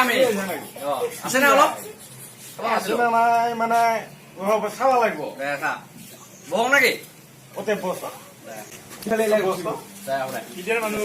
আমি আছে না অলপ মানে খাওয়া লাগবো বহক নাকি ওতে বস্তা কিটার মানুষ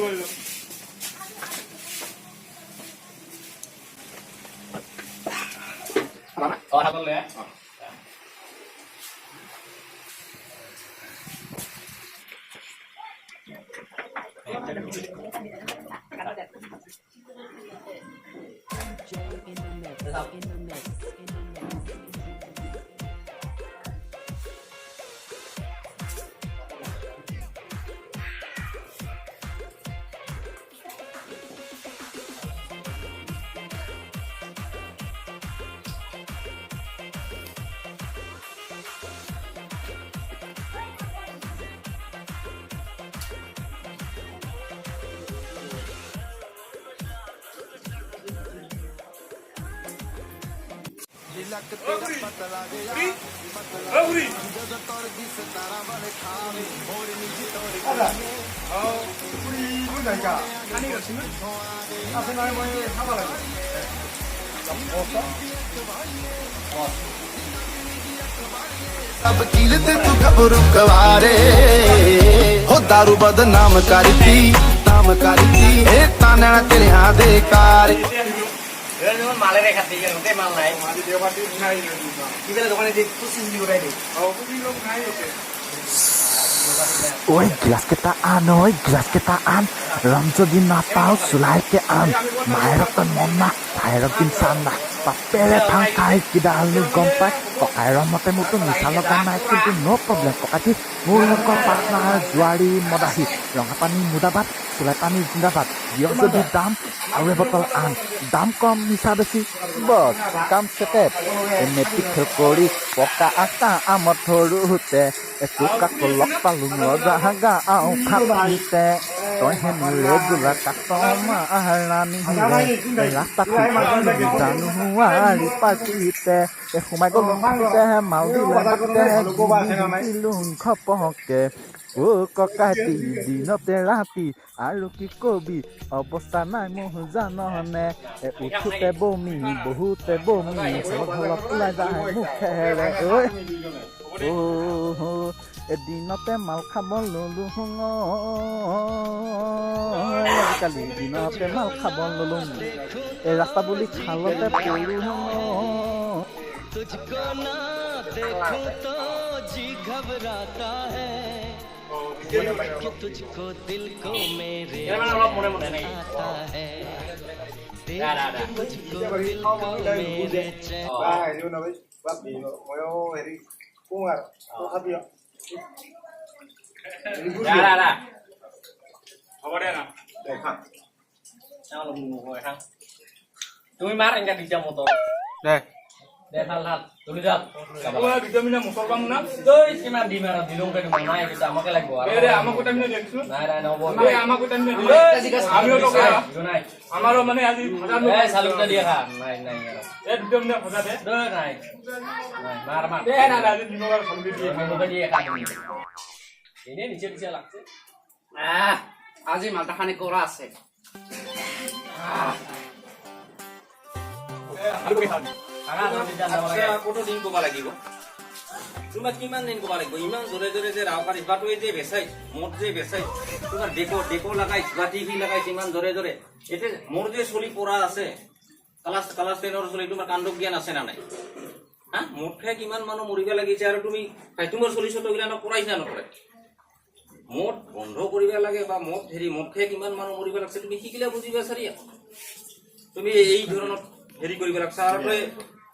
अब कीलते तू खबरू कवारे हो दारू बदनाम करती नाम करती ए ताना तेरे हाथ दे कार মালে রেখা দিয়ে ওতে মাল নাই কি বেলা দোকানে যে 25 দি উড়াই দে Oi, gelas kita an, oi, gelas kita an. Ram jadi napau sulai ke an. Mayro kan mona, mayro kin sana. Papere thang kai kita alu gompai. Kok ram mate mutu misalo kan naik kintu no problem. Kok ati mulu ko partner juari modahi. Rong apani mudabat, sulai pani jindabat. Dia jadi dam, awe botol an. Dam kom misa besi. Bos, kam setep. Emetik kori, poka aka amat thoru hute. Suka kolok palung loga haga au kapite toy hen legula katoma aharani hire rasta kudu danu huari pasite humai golong te maudi lagate ilung khopoke ও ককাটি দিনতে ৰাতি আৰু কি কবি অৱস্থা নাই মোহ জাননে উঠোতে বমি বহুতে বমি ঘৰত ওলাই যায় মুখেৰে ঐ এদিনতে মাল খাব ললো কালি দিনতে মাল খাব ললো এই ৰাস্তা বুলি খালতে পৰো तुझको ना देखूं तो जी घबराता है कि तुझको दिल को मेरे आता है तुझको दिल को मेरे তুমি মার এঙ্গা দিছা মতো দে দে ভাল ভাল তুমি যাও ওয়া ভিটামিন মুসলমান না তুই কিমান দি মারা দিলং কে নাই এটা আমাকে লাগবো এরে আমাকে টাইমে দেখছো নাই নাই নব নাই আমাকে টাইমে আমিও তো নাই আমারও মানে আজি এই সালুকটা দিয়ে খা নাই নাই এ ভিটামিন খোঁজা দে দে নাই নাই মার মার দে না না দিনবার ফোন দিয়ে আমি দিয়ে খা এনে নিচে নিচে লাগছে আজি মালটা খানি কৰা আছে কত দিন কবা লাগিব তোমাক কিমান দিন কবা লাগিব ইমান জোরে জোরে যে রাওকার ইবাটোয়ে যে বেচাই মোট যে বেচাই তোমার ডেকো লাগাই বা টিভি লাগাই ইমান জোরে জোরে এতে মোর যে চলি পড়া আছে ক্লাস 10 চলি তোমার কাণ্ড জ্ঞান আছে না নাই হ্যাঁ মোট খাই কিমান মানুহ মৰিব লাগিছে আৰু তুমি তোমাৰ চলি চতগিলা নকৰাইছা নকৰাই মোট বন্ধ কৰিব লাগে বা মোট হেৰি মোট খাই কিমান মানুহ মৰিব লাগছে তুমি শিকিলে বুজিবা সাৰিয়া তুমি এই ধৰণৰ হেৰি কৰিব লাগছে আৰু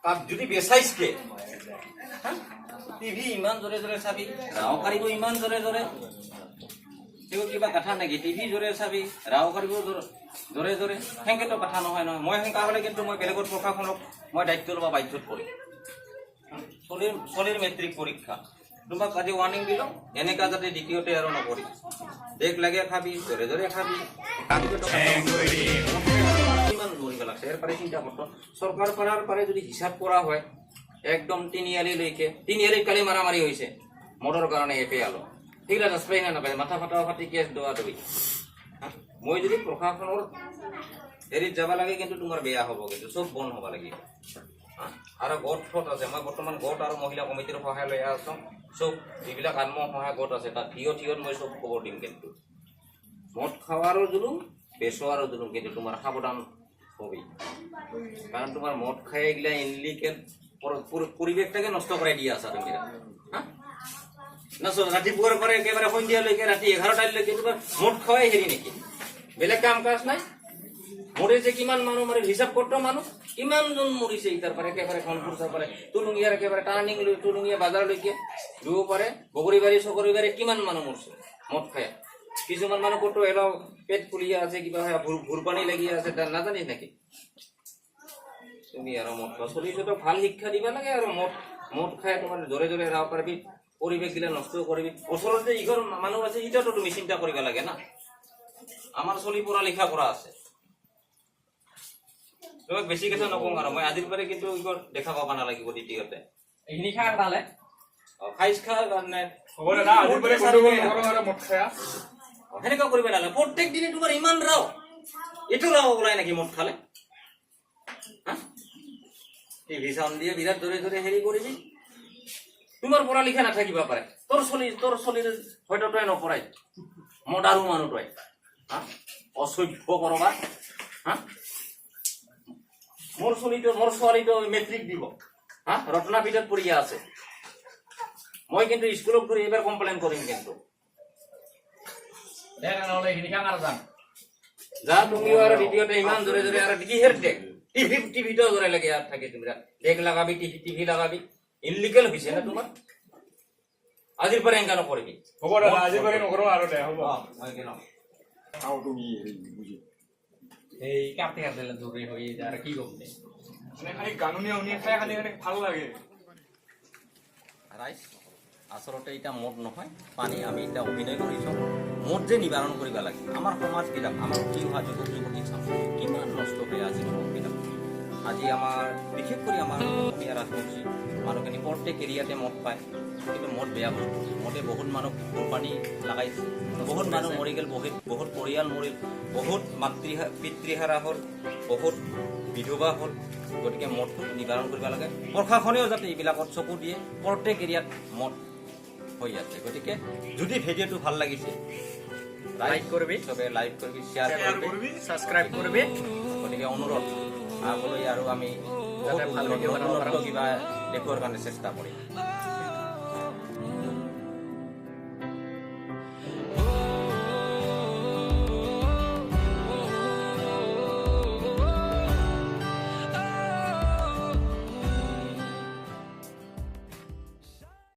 তাত যদি বেচাইছকে টিভি ইমান জোরে জোরে চাবি রাও কারিব ইমান জোরে জোরে তেও কিবা কথা নাকি টিভি জোরে চাবি রাও কারিব জোরে জোরে হেংকেতো কথা নহয় নহয় মই হেংকা হলে কিন্তু মই বেলেগৰ প্ৰশাসনক মই দায়িত্ব ল'ব বাধ্যত পৰিম চলিৰ মেট্ৰিক পৰীক্ষা তোমাক আজি ওয়াৰ্নিং দিল এনেকা যাতে দ্বিতীয়তে আৰু নকৰি দেখ লাগে খাবি জোৰে জোৰে খাবি কিমান মৰিব লাগছে এর পরে চিন্তা করতো সরকার করার পরে যদি হিসাব করা হয় একদম তিনিয়ালি কালি মারামারি হয়েছে মোটর কারণে এপে আলো ঠিক আছে স্প্রে না পাই মাথা ফাটা ফাটি কেস দেওয়া দেবি মই যদি প্ৰশাসনৰ হেৰিত যাব লাগে কিন্তু তোমাৰ বেয়া হ'ব, কিন্তু চব বন্ধ হ'ব লাগিব। আৰু গোট ফট আছে, মই বৰ্তমান গোট আৰু মহিলা কমিটিৰ সহায় লৈ আছোঁ। চব যিবিলাক আত্মসহায়ক গোট আছে তাত থিয়ত মই চব খবৰ দিম। কিন্তু মদ খাওয়ারও জুলুম, বেচোয়ারও জুলুম, কিন্তু তোমার সাবধান হবেই। কারণ তোমার মদ খাই এগুলা ইনলিগেল পরিবেশটাকে নষ্ট করে দিয়ে আসা তুমি। হ্যাঁ না রাতিপুয়ার পরে একেবারে সন্ধিয়ালৈকে রাতি 11টালৈকে তোমার মদ খাওয়াই হেৰি নেকি? বেলেগ কাম কাজ নাই? মৰিছে কিমান মানুহ, মানে হিচাপ কৰতো মানুহ কিমানজন মৰিছে ইটাৰ পাৰে একেবাৰে কনফুৰ্চাৰ পাৰে তুলুঙিয়াৰ একেবাৰে টাৰ্ণিং লৈ তুলুঙিয়া বাজাৰলৈকে দিব পাৰে। বগৰীবাৰী চকৰীবাৰী কিমান মানুহ মৰিছে মদ খাই। কিছুমান মানুহ ক'তো এলো পেট ফুলিয়া আছে, কিবা ভুৰ পানী লাগি আছে, নাজানিস নাকি? তুমি আৰু মদ খোৱা চলিটো ভাল শিক্ষা দিবা লাগে। আৰু মদ খাই তোমাৰ জোৰে জোৰে ৰাব পাৰিবি, পৰিৱেশ গিলা নষ্ট কৰিবি। ওচৰত যে ইঘৰ মানুহ আছে ইটাতো তুমি চিন্তা কৰিব লাগে না। আমাৰ চলি পঢ়া লিখা কৰা আছে। তোমাক বেছি কথা নকওঁ আৰু মই আজিৰ পৰাই কিন্তু ইঘৰ দেখা পাব নালাগিব দ্বিতীয়তে। এইখিনি খাই তালে খাইছ খোৱাৰ কাৰণে হ'ব দাদা, আজিৰ পৰা গণ্ডগোল নকৰো আৰু মদ খায়া। সেনেকুৱা কৰিব নালাগে। প্ৰত্যেক দিনে তোমাৰ ইমান ৰাও, এইটো ৰাও ওলাই নেকি মদ খালে? টিভি চাউন দিয়ে বিৰাট দৰে দৰে হেৰি কৰিবি। তোমাৰ পঢ়া লিখা নাথাকিব পাৰে, তোৰ চলিৰ হয়তো তই নপঢ়াই মদাৰু মানুহ তই। অসভ্য কৰবা। মোৰ ছোৱালীটো মেট্ৰিক দিব, ৰত্নাপীঠত পঢ়িয়া আছে। মই কিন্তু স্কুলত ঘূৰি এইবাৰ কমপ্লেইন কৰিম। কিন্তু যা তুমিও আৰু দ্বিতীয়তে ইমান জোৰে জোৰে আৰু কিহেৰ দেখ টিভিটো জোৰে লাগে ইয়াত থাকে। তুমি দেখ লাগাবি, টিভি লাগাবি, ইনলিগেল হৈছে না তোমাৰ। আজিৰ পৰা এনেকা নকৰিবি। হ'ব দাদা, আজিৰ পৰা নকৰো আৰু দে হ'ব। মই কেন এই কাটে কাটে দূরে হয়ে যায় আর কি করবে মানে খালি গানুনিয়া উনিয়া খাই খালি মানে ভাল লাগে। ৰাইজ আচলতে এটা মদ নহয়, পানী। আমি এতিয়া অভিনয় কৰিছোঁ মদ যে নিবাৰণ কৰিব লাগে। আমাৰ সমাজবিলাক, আমাৰ উঠি অহা যুৱক যুৱতী চাওঁ কিমান নষ্ট হৈ আছে মদবিলাক। আজি আমাৰ বিশেষ কৰি আমাৰ অসমীয়া ৰাজবংশী মানুহখিনি প্ৰত্যেক এৰিয়াতে মদ পায়, কিন্তু মদ বেয়া বস্তু। মদে বহুত মানুহ কোম্পানী লগাইছে, বহুত মানুহ মৰি গ'ল, বহুত পৰিয়াল মৰিল, বহুত পিতৃহাৰা হ'ল, বহুত বিধৱা হ'ল। গতিকে মদটো নিবাৰণ কৰিব লাগে। প্ৰশাসনেও যাতে এইবিলাকত চকু দিয়ে। প্ৰত্যেক এৰিয়াত মদ হৈ আছে। গতিকে যদি ভিডিঅ'টো ভাল লাগিছে লাইক কৰিবি, চবে লাইক কৰিবি, শ্বেয়াৰ কৰিবি, সাবস্ক্ৰাইব কৰবে। গতিকে অনুৰোধ আগলৈ আৰু আমি বহুত নতুন কিবা দেখুৱাৰ কাৰণে চেষ্টা কৰিম।